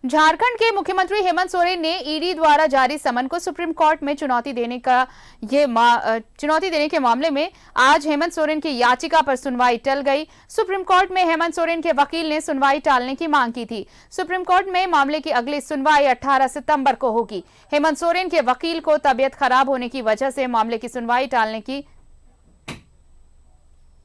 झारखंड के मुख्यमंत्री हेमंत सोरेन ने ईडी द्वारा जारी समन को सुप्रीम कोर्ट में चुनौती देने के मामले में आज हेमंत सोरेन की याचिका पर सुनवाई टल गई। सुप्रीम कोर्ट में हेमंत सोरेन के वकील ने सुनवाई टालने की मांग की थी। सुप्रीम कोर्ट में मामले की अगली सुनवाई 18 सितंबर को होगी। हेमंत सोरेन के वकील को तबियत खराब होने की वजह से मामले की सुनवाई टालने की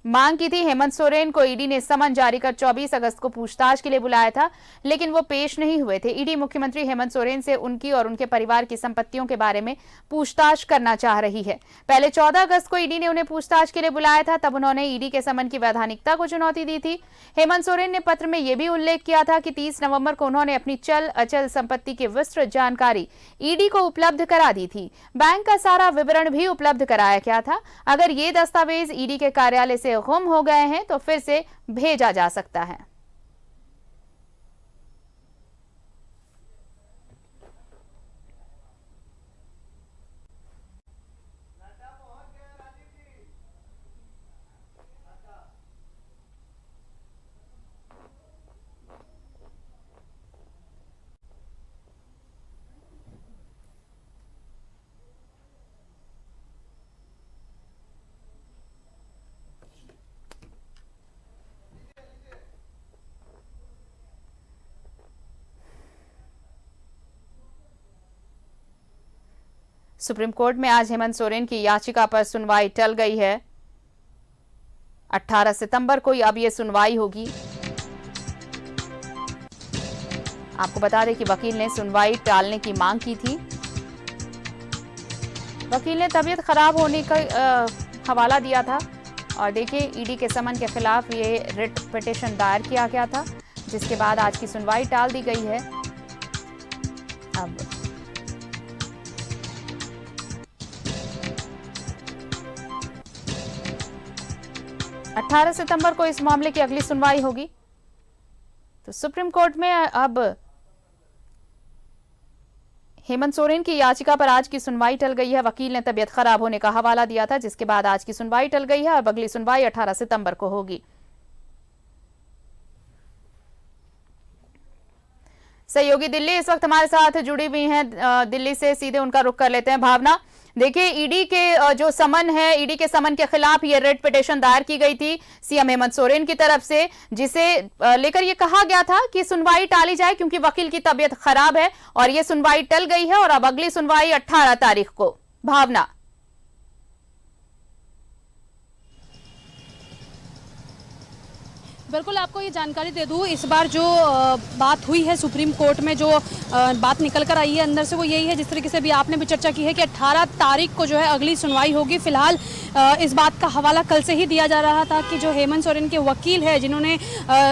मांग की थी। हेमंत सोरेन को ईडी ने समन जारी कर 24 अगस्त को पूछताछ के लिए बुलाया था, लेकिन वो पेश नहीं हुए थे। ईडी मुख्यमंत्री हेमंत सोरेन से उनकी और उनके परिवार की संपत्तियों के बारे में पूछताछ करना चाह रही है। पहले 14 अगस्त को ईडी ने उन्हें पूछताछ के लिए बुलाया था, तब उन्होंने ईडी के समन की वैधानिकता को चुनौती दी थी। हेमंत सोरेन ने पत्र में यह भी उल्लेख किया था कि 30 नवंबर को उन्होंने अपनी चल अचल संपत्ति की विस्तृत जानकारी ईडी को उपलब्ध करा दी थी। बैंक का सारा विवरण भी उपलब्ध कराया गया था। अगर ये दस्तावेज ईडी के कार्यालय से गुम हो गए हैं तो फिर से भेजा जा सकता है। सुप्रीम कोर्ट में आज हेमंत सोरेन की याचिका पर सुनवाई टल गई है। 18 सितंबर को अब यह सुनवाई होगी। आपको बता दें कि वकील ने सुनवाई टालने की मांग की थी। वकील ने तबीयत खराब होने का हवाला दिया था और देखिए ईडी के समन के खिलाफ ये रिट पिटीशन दायर किया गया था, जिसके बाद आज की सुनवाई टाल दी गई है। अब 18 सितंबर को इस मामले की अगली सुनवाई होगी। तो सुप्रीम कोर्ट में अब हेमंत सोरेन की याचिका पर आज की सुनवाई टल गई है। वकील ने तबीयत खराब होने का हवाला दिया था, जिसके बाद आज की सुनवाई टल गई है। अब अगली सुनवाई 18 सितंबर को होगी। सहयोगी दिल्ली इस वक्त हमारे साथ जुड़ी हुई हैं। दिल्ली से सीधे उनका रुख कर लेते हैं। भावना, देखिए ईडी के जो समन है, ईडी के समन के खिलाफ ये रिट पिटीशन दायर की गई थी सीएम हेमंत सोरेन की तरफ से, जिसे लेकर ये कहा गया था कि सुनवाई टाली जाए क्योंकि वकील की तबीयत खराब है, और ये सुनवाई टल गई है और अब अगली सुनवाई 18 तारीख को। भावना, बिल्कुल आपको ये जानकारी दे दूं, इस बार जो बात हुई है सुप्रीम कोर्ट में, जो बात निकल कर आई है अंदर से, वो यही है जिस तरीके से भी आपने भी चर्चा की है कि 18 तारीख को जो है अगली सुनवाई होगी। फिलहाल इस बात का हवाला कल से ही दिया जा रहा था कि जो हेमंत सोरेन के वकील है, जिन्होंने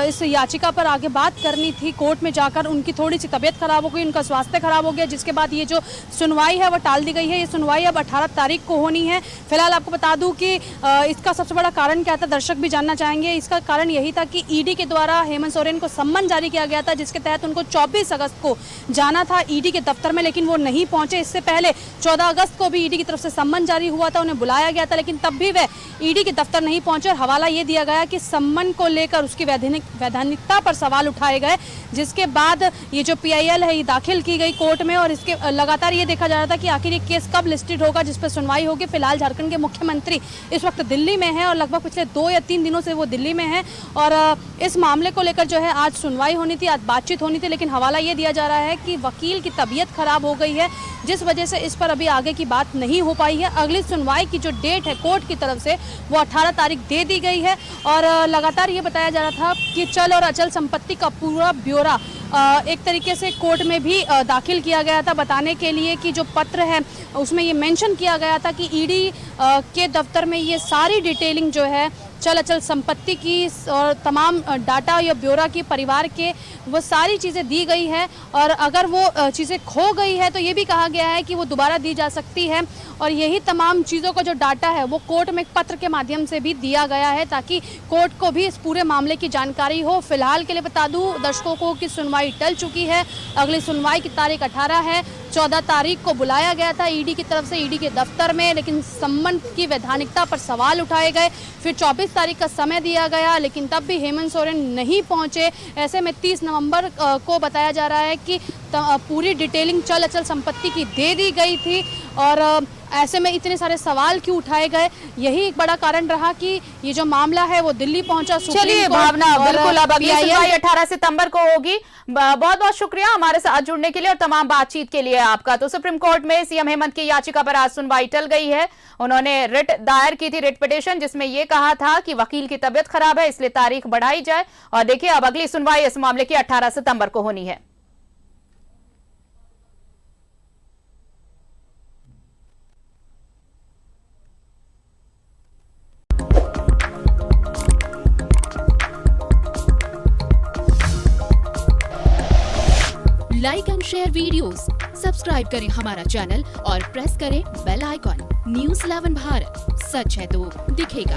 इस याचिका पर आगे बात करनी थी कोर्ट में जाकर, उनकी थोड़ी सी तबीयत खराब हो गई, उनका स्वास्थ्य खराब हो गया, जिसके बाद ये जो सुनवाई है वो टाल दी गई है। ये सुनवाई अब 18 तारीख को होनी है। फिलहाल आपको बता दूं कि इसका सबसे बड़ा कारण क्या था, दर्शक भी जानना चाहेंगे। इसका कारण यही था कि ईडी के द्वारा हेमंत सोरेन को सम्मन जारी किया गया था, जिसके तहत उनको 24 अगस्त को जाना था ईडी के दफ्तर में, लेकिन वो नहीं पहुंचे। इससे पहले 14 अगस्त को भी ईडी की तरफ से सम्मन जारी हुआ था, उन्हें बुलाया गया था, लेकिन तब भी वह ईडी के दफ्तर नहीं पहुंचे। और हवाला ये दिया गया कि सम्मन को लेकर उसकी वैधानिकता पर सवाल उठाए गए, जिसके बाद ये जो PIL है ये दाखिल की गई कोर्ट में, और इसके लगातार ये देखा जा रहा था कि आखिर ये केस कब लिस्टेड होगा जिस पर सुनवाई होगी। फिलहाल झारखंड के मुख्यमंत्री इस वक्त दिल्ली में है और लगभग पिछले 2 या 3 दिनों से वो दिल्ली में है, और इस मामले को लेकर जो है आज सुनवाई होनी थी, आज बातचीत होनी थी, लेकिन हवाला ये दिया जा रहा है कि वकील की तबीयत खराब हो गई है, जिस वजह से इस पर अभी आगे की बात नहीं हो पाई है। अगली सुनवाई की जो डेट है कोर्ट की तरफ से वो 18 तारीख दे दी गई है, और लगातार ये बताया जा रहा था कि चल और अचल संपत्ति का पूरा ब्यौरा एक तरीके से कोर्ट में भी दाखिल किया गया था, बताने के लिए कि जो पत्र है उसमें ये मेंशन किया गया था कि ईडी के दफ्तर में ये सारी डिटेलिंग जो है चल अचल संपत्ति की और तमाम डाटा या ब्यौरा की परिवार के, वो सारी चीज़ें दी गई है, और अगर वो चीज़ें खो गई है तो ये भी कहा गया है कि वो दोबारा दी जा सकती है। और यही तमाम चीज़ों का जो डाटा है वो कोर्ट में एक पत्र के माध्यम से भी दिया गया है, ताकि कोर्ट को भी इस पूरे मामले की जानकारी हो। फिलहाल के लिए बता दूं दर्शकों को कि सुनवाई टल चुकी है। अगली सुनवाई की तारीख 18 है। 14 तारीख को बुलाया गया था ईडी की तरफ से ईडी के दफ्तर में, लेकिन सम्मन की वैधानिकता पर सवाल उठाए गए। फिर 24 तारीख का समय दिया गया, लेकिन तब भी हेमंत सोरेन नहीं पहुंचे। ऐसे में 30 नवंबर को बताया जा रहा है कि पूरी डिटेलिंग चल अचल संपत्ति की दे दी गई थी, और ऐसे में इतने सारे सवाल क्यों उठाए गए, यही एक बड़ा कारण रहा कि ये जो मामला है वो दिल्ली पहुंचा सुप्रीम कोर्ट। चलिए भावना, बिल्कुल अब अगली सुनवाई 18 सितंबर को होगी। बहुत बहुत शुक्रिया हमारे साथ जुड़ने के लिए और तमाम बातचीत के लिए आपका। तो सुप्रीम कोर्ट में सीएम हेमंत की याचिका पर आज सुनवाई टल गई है। उन्होंने रिट दायर की थी, रिट पिटीशन, जिसमें यह कहा था कि वकील की तबीयत खराब है इसलिए तारीख बढ़ाई जाए। और देखिए अब अगली सुनवाई इस मामले की 18 सितंबर को होनी है। Like and share videos, subscribe करें हमारा चैनल और प्रेस करें बेल आइकॉन। न्यूज़ 11 भारत, सच है तो दिखेगा।